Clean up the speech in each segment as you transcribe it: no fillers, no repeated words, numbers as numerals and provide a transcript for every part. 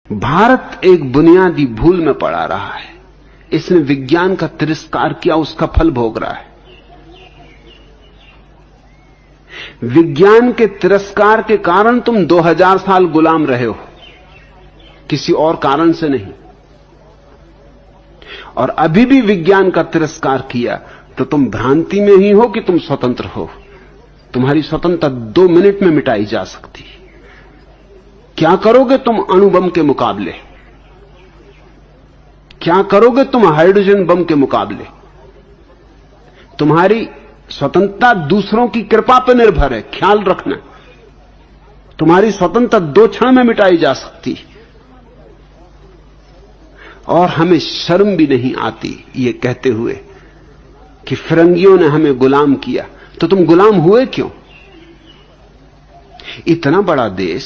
भारत एक बुनियादी भूल में पड़ा रहा है। इसने विज्ञान का तिरस्कार किया, उसका फल भोग रहा है। विज्ञान के तिरस्कार के कारण तुम 2000 साल गुलाम रहे हो, किसी और कारण से नहीं। और अभी भी विज्ञान का तिरस्कार किया तो तुम भ्रांति में ही हो कि तुम स्वतंत्र हो। तुम्हारी स्वतंत्रता 2 मिनट में मिटाई जा सकती है। क्या करोगे तुम अणुबम के मुकाबले? क्या करोगे तुम हाइड्रोजन बम के मुकाबले? तुम्हारी स्वतंत्रता दूसरों की कृपा पर निर्भर है, ख्याल रखना। तुम्हारी स्वतंत्रता 2 क्षण में मिटाई जा सकती है। और हमें शर्म भी नहीं आती ये कहते हुए कि फिरंगियों ने हमें गुलाम किया। तो तुम गुलाम हुए क्यों? इतना बड़ा देश,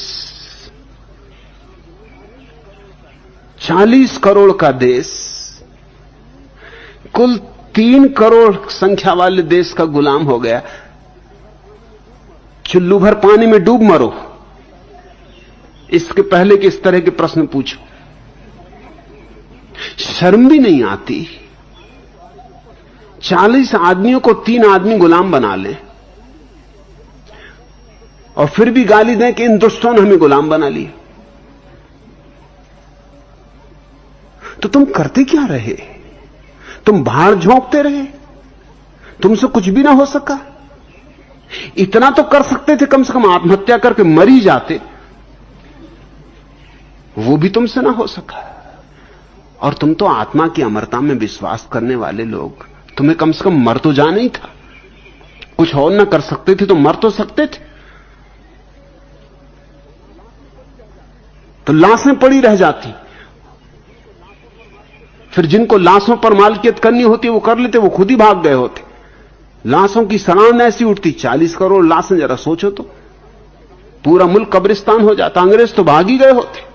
40 करोड़ का देश, कुल 3 करोड़ संख्या वाले देश का गुलाम हो गया। चुल्लू भर पानी में डूब मरो, इसके पहले कि इस तरह के प्रश्न पूछो। शर्म भी नहीं आती? 40 आदमियों को 3 आदमी गुलाम बना ले और फिर भी गाली दें कि इन दुष्टों ने हमें गुलाम बना लिया। तो तुम करते क्या रहे? तुम भाड़ झोंकते रहे? तुमसे कुछ भी ना हो सका? इतना तो कर सकते थे, कम से कम आत्महत्या करके मर ही जाते। वो भी तुमसे ना हो सका। और तुम तो आत्मा की अमरता में विश्वास करने वाले लोग, तुम्हें कम से कम मर तो जाना ही था। कुछ और ना कर सकते थे तो मर तो सकते थे। तो लाशें पड़ी रह जाती, फिर जिनको लाशों पर मालकियत करनी होती वो कर लेते, वो खुद ही भाग गए होते। लाशों की सड़ान ऐसी उठती, 40 करोड़ लाशें, जरा सोचो तो, पूरा मुल्क कब्रिस्तान हो जाता। अंग्रेज तो भाग ही गए होते।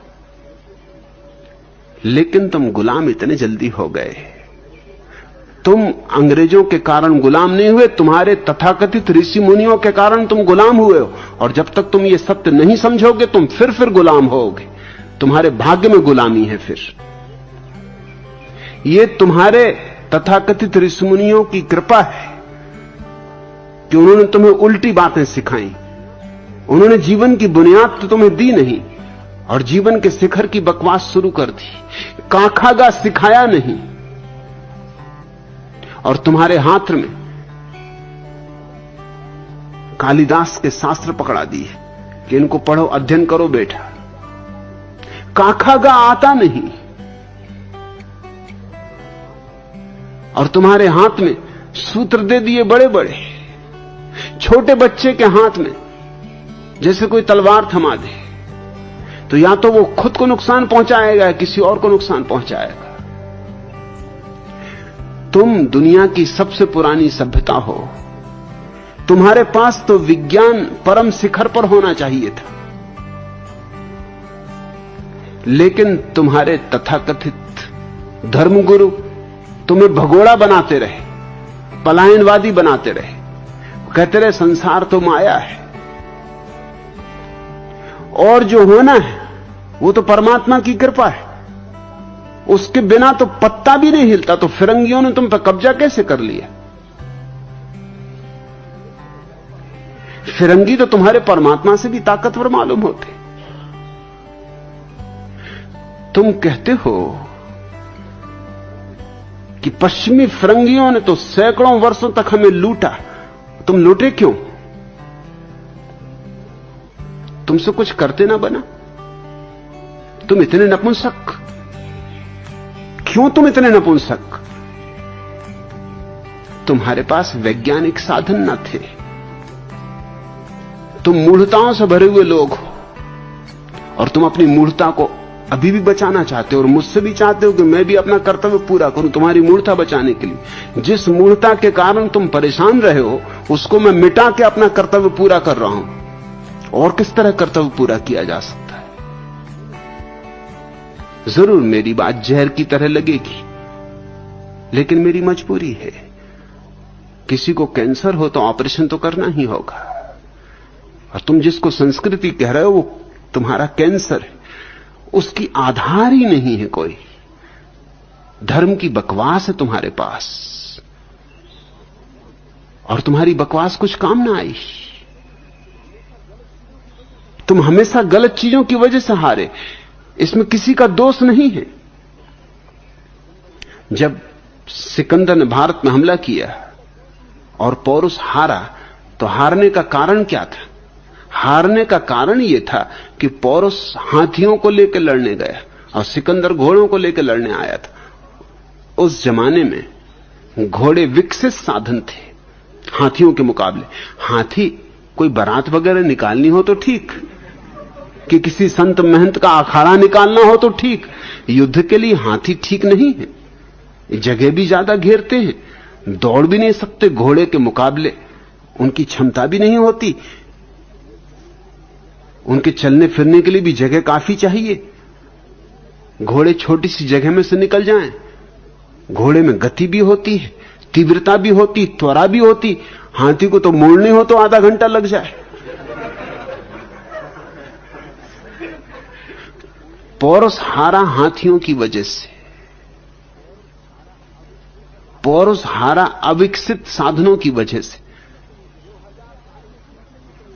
लेकिन तुम गुलाम इतने जल्दी हो गए। तुम अंग्रेजों के कारण गुलाम नहीं हुए, तुम्हारे तथाकथित ऋषि मुनियों के कारण तुम गुलाम हुए हो। और जब तक तुम ये सत्य नहीं समझोगे तुम फिर गुलाम होगे। तुम्हारे भाग्य में गुलामी है। फिर ये तुम्हारे तथाकथित ऋषि मुनियों की कृपा है कि उन्होंने तुम्हें उल्टी बातें सिखाई। उन्होंने जीवन की बुनियाद तो तुम्हें दी नहीं और जीवन के शिखर की बकवास शुरू कर दी। काखागा सिखाया नहीं। और तुम्हारे हाथ में कालिदास के शास्त्र पकड़ा दिए कि इनको पढ़ो, अध्ययन करो बेटा। काखागा आता नहीं। और तुम्हारे हाथ में सूत्र दे दिए बड़े बड़े, छोटे बच्चे के हाथ में जैसे कोई तलवार थमा दे, तो या तो वो खुद को नुकसान पहुंचाएगा, किसी और को नुकसान पहुंचाएगा। तुम दुनिया की सबसे पुरानी सभ्यता हो। तुम्हारे पास तो विज्ञान परम शिखर पर होना चाहिए था। लेकिन तुम्हारे तथाकथित धर्मगुरु तुम्हें भगोड़ा बनाते रहे, पलायनवादी बनाते रहे। कहते रहे संसार तो माया है और जो होना है वो तो परमात्मा की कृपा है, उसके बिना तो पत्ता भी नहीं हिलता। तो फिरंगियों ने तुम पर कब्जा कैसे कर लिया? फिरंगी तो तुम्हारे परमात्मा से भी ताकतवर मालूम होते। तुम कहते हो कि पश्चिमी फिरंगियों ने तो सैकड़ों वर्षों तक हमें लूटा। तुम लूटे क्यों? तुमसे कुछ करते ना बना। तुम इतने नपुंसक क्यों? तुम इतने नपुंसक? तुम्हारे पास वैज्ञानिक साधन न थे। तुम मूढ़ताओं से भरे हुए लोग हो और तुम अपनी मूढ़ता को अभी भी बचाना चाहते हो और मुझसे भी चाहते हो कि मैं भी अपना कर्तव्य पूरा करूं तुम्हारी मूढ़ता बचाने के लिए। जिस मूढ़ता के कारण तुम परेशान रहे हो उसको मैं मिटा के अपना कर्तव्य पूरा कर रहा हूं। और किस तरह कर्तव्य पूरा किया जा सकता है? जरूर मेरी बात जहर की तरह लगेगी, लेकिन मेरी मजबूरी है। किसी को कैंसर हो तो ऑपरेशन तो करना ही होगा। और तुम जिसको संस्कृति कह रहे हो वो तुम्हारा कैंसर है। उसकी आधार ही नहीं है कोई। धर्म की बकवास है तुम्हारे पास, और तुम्हारी बकवास कुछ काम ना आई। तुम हमेशा गलत चीजों की वजह से हारे, इसमें किसी का दोष नहीं है। जब सिकंदर ने भारत में हमला किया और पौरुष हारा, तो हारने का कारण क्या था? हारने का कारण यह था कि पौरुष हाथियों को लेकर लड़ने गया और सिकंदर घोड़ों को लेकर लड़ने आया था। उस जमाने में घोड़े विकसित साधन थे हाथियों के मुकाबले। हाथी कोई बारात वगैरह निकालनी हो तो ठीक, कि किसी संत महंत का अखाड़ा निकालना हो तो ठीक, युद्ध के लिए हाथी ठीक नहीं है। जगह भी ज्यादा घेरते हैं, दौड़ भी नहीं सकते घोड़े के मुकाबले, उनकी क्षमता भी नहीं होती। उनके चलने फिरने के लिए भी जगह काफी चाहिए। घोड़े छोटी सी जगह में से निकल जाएं। घोड़े में गति भी होती है, तीव्रता भी होती, त्वरा भी होती। हाथी को तो मोड़ने हो तो आधा घंटा लग जाए। पौरुष हारा हाथियों की वजह से, पौरुष हारा अविकसित साधनों की वजह से।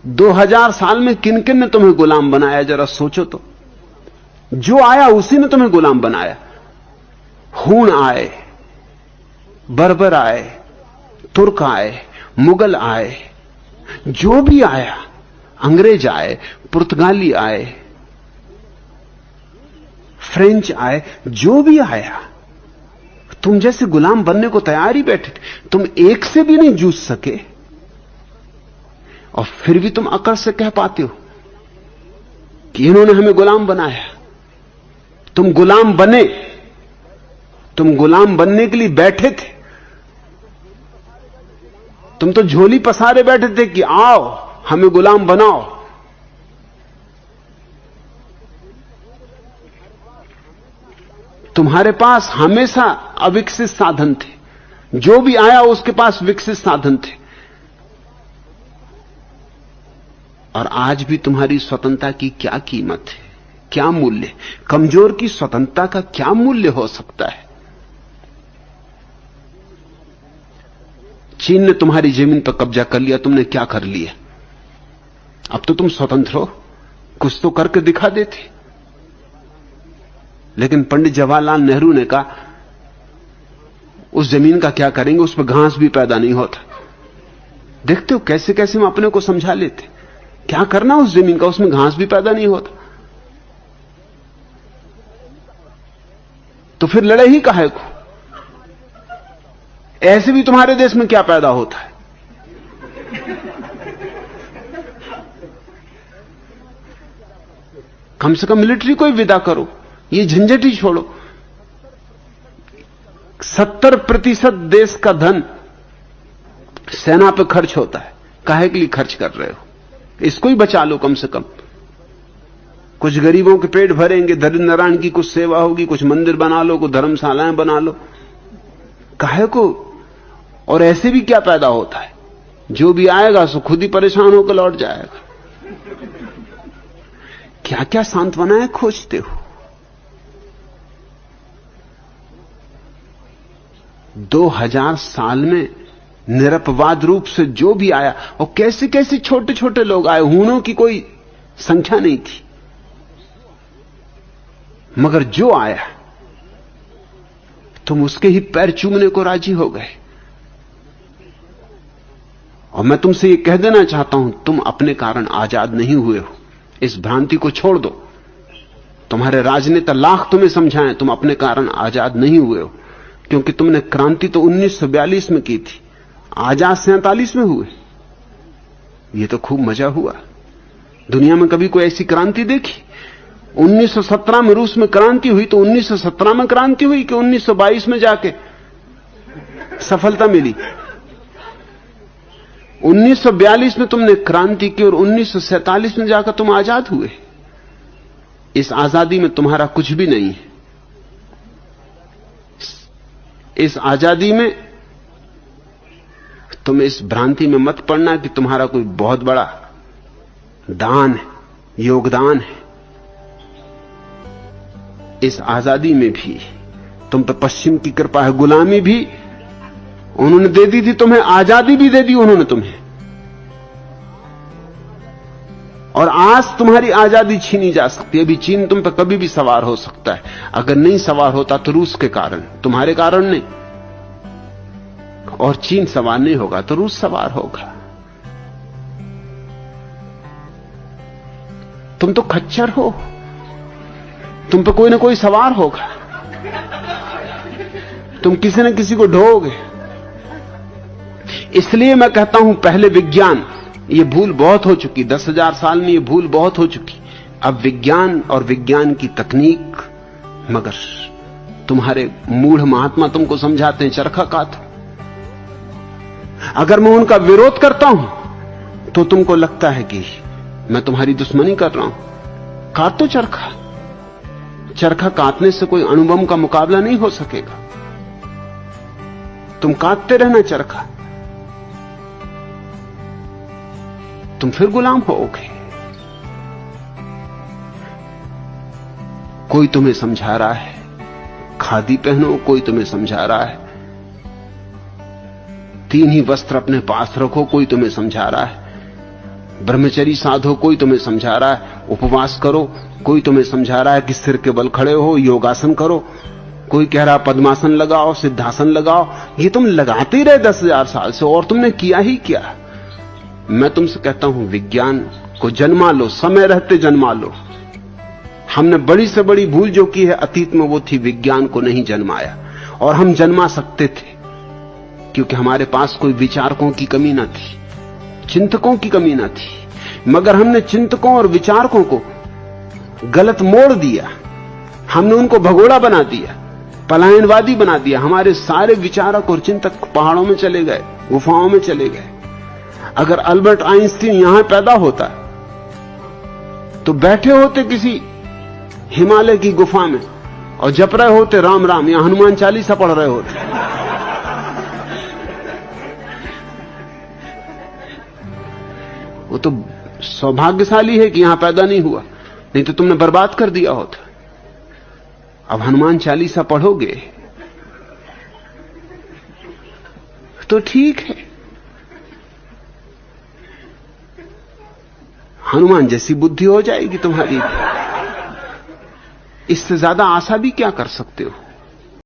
2000 साल में किन किन ने तुम्हें गुलाम बनाया, जरा सोचो तो। जो आया उसी ने तुम्हें गुलाम बनाया। हूण आए, बर्बर आए, तुर्क आए, मुगल आए, जो भी आया, अंग्रेज आए, पुर्तगाली आए, फ्रेंच आए, जो भी आया, तुम जैसे गुलाम बनने को तैयार ही बैठे थे। तुम एक से भी नहीं जूझ सके और फिर भी तुम अकड़ से कह पाते हो कि इन्होंने हमें गुलाम बनाया। तुम गुलाम बने, तुम गुलाम बनने के लिए बैठे थे। तुम तो झोली पसारे बैठे थे कि आओ हमें गुलाम बनाओ। तुम्हारे पास हमेशा अविकसित साधन थे। जो भी आया उसके पास विकसित साधन थे। और आज भी तुम्हारी स्वतंत्रता की क्या कीमत है, क्या मूल्य? कमजोर की स्वतंत्रता का क्या मूल्य हो सकता है? चीन ने तुम्हारी जमीन पर कब्जा कर लिया, तुमने क्या कर लिया? अब तो तुम स्वतंत्र हो, कुछ तो करके दिखा देते। लेकिन पंडित जवाहरलाल नेहरू ने कहा उस जमीन का क्या करेंगे, उस पर घास भी पैदा नहीं होता। देखते हो कैसे कैसे हम अपने को समझा लेते। क्या करना उस जमीन का, उसमें घास भी पैदा नहीं होता। तो फिर लड़े ही काहे को? ऐसे भी तुम्हारे देश में क्या पैदा होता है? कम से कम मिलिट्री को ही विदा करो, ये झंझट ही छोड़ो। 70% देश का धन सेना पे खर्च होता है। काहे के लिए खर्च कर रहे हो? इसको ही बचा लो कम से कम। कुछ गरीबों के पेट भरेंगे, दरिद्र नारायण की कुछ सेवा होगी, कुछ मंदिर बना लो, कुछ धर्मशालाएं बना लो। काहे को? और ऐसे भी क्या पैदा होता है? जो भी आएगा सो खुद ही परेशान होकर लौट जाएगा। क्या क्या सांत्वनाएं खोजते हो? 2000 साल में निरपवाद रूप से जो भी आया, और कैसे कैसे छोटे छोटे लोग आए, हूणों की कोई संख्या नहीं थी, मगर जो आया तुम उसके ही पैर चूमने को राजी हो गए। और मैं तुमसे ये कह देना चाहता हूं, तुम अपने कारण आजाद नहीं हुए हो। इस भ्रांति को छोड़ दो। तुम्हारे राजनेता लाख तुम्हें समझाएं, तुम अपने कारण आजाद नहीं हुए हो। क्योंकि तुमने क्रांति तो 1942 में की थी, आजाद 47 में हुए। ये तो खूब मजा हुआ। दुनिया में कभी कोई ऐसी क्रांति देखी? 1917 में रूस में क्रांति हुई तो 1917 में क्रांति हुई कि 1922 में जाके सफलता मिली? 1942 में तुमने क्रांति की और 1947 में जाकर तुम आजाद हुए। इस आजादी में तुम्हारा कुछ भी नहीं है। इस आजादी में तुम इस भ्रांति में मत पड़ना कि तुम्हारा कोई बहुत बड़ा दान है, योगदान है। इस आजादी में भी तुम पे पश्चिम की कृपा है। गुलामी भी उन्होंने दे दी थी तुम्हें, आजादी भी दे दी उन्होंने तुम्हें, और आज तुम्हारी आजादी छीनी जा सकती है। अभी चीन तुम पे कभी भी सवार हो सकता है। अगर नहीं सवार होता तो रूस के कारण, तुम्हारे कारण नहीं। और चीन सवार नहीं होगा तो रूस सवार होगा। तुम तो खच्चर हो, तुम पे कोई ना कोई सवार होगा, तुम किसी न किसी को ढोओगे। इसलिए मैं कहता हूं पहले विज्ञान, ये भूल बहुत हो चुकी, 10,000 साल में ये भूल बहुत हो चुकी। अब विज्ञान और विज्ञान की तकनीक, मगर तुम्हारे मूढ़ महात्मा तुमको समझाते हैं चरखा कातो। अगर मैं उनका विरोध करता हूं तो तुमको लगता है कि मैं तुम्हारी दुश्मनी कर रहा हूं। कातो चरखा, चरखा काटने से कोई अणुबम का मुकाबला नहीं हो सकेगा। तुम काटते रहना चरखा, तुम फिर गुलाम होगे। कोई तुम्हें समझा रहा है खादी पहनो, कोई तुम्हें समझा रहा है 3 ही वस्त्र अपने पास रखो, कोई तुम्हें समझा रहा है ब्रह्मचर्य साधो, कोई तुम्हें समझा रहा है उपवास करो, कोई तुम्हें समझा रहा है कि सिर के बल खड़े हो, योगासन करो, कोई कह रहा पद्मासन लगाओ, सिद्धासन लगाओ। ये तुम लगाते ही रहे 10,000 साल से, और तुमने किया ही क्या। मैं तुमसे कहता हूं विज्ञान को जन्मा लो, समय रहते जन्मा लो। हमने बड़ी से बड़ी भूल जो की है अतीत में, वो थी विज्ञान को नहीं जन्माया। और हम जन्मा सकते थे क्योंकि हमारे पास कोई विचारकों की कमी न थी, चिंतकों की कमी न थी। मगर हमने चिंतकों और विचारकों को गलत मोड़ दिया, हमने उनको भगोड़ा बना दिया, पलायनवादी बना दिया। हमारे सारे विचारक और चिंतक पहाड़ों में चले गए, गुफाओं में चले गए। अगर अल्बर्ट आइंस्टीन यहां पैदा होता तो बैठे होते किसी हिमालय की गुफा में और जप रहे होते राम राम, या हनुमान चालीसा पढ़ रहे होते। वो तो सौभाग्यशाली है कि यहां पैदा नहीं हुआ, नहीं तो तुमने बर्बाद कर दिया होता। अब हनुमान चालीसा पढ़ोगे तो ठीक है, हनुमान जैसी बुद्धि हो जाएगी तुम्हारी। इससे ज्यादा आशा भी क्या कर सकते हो।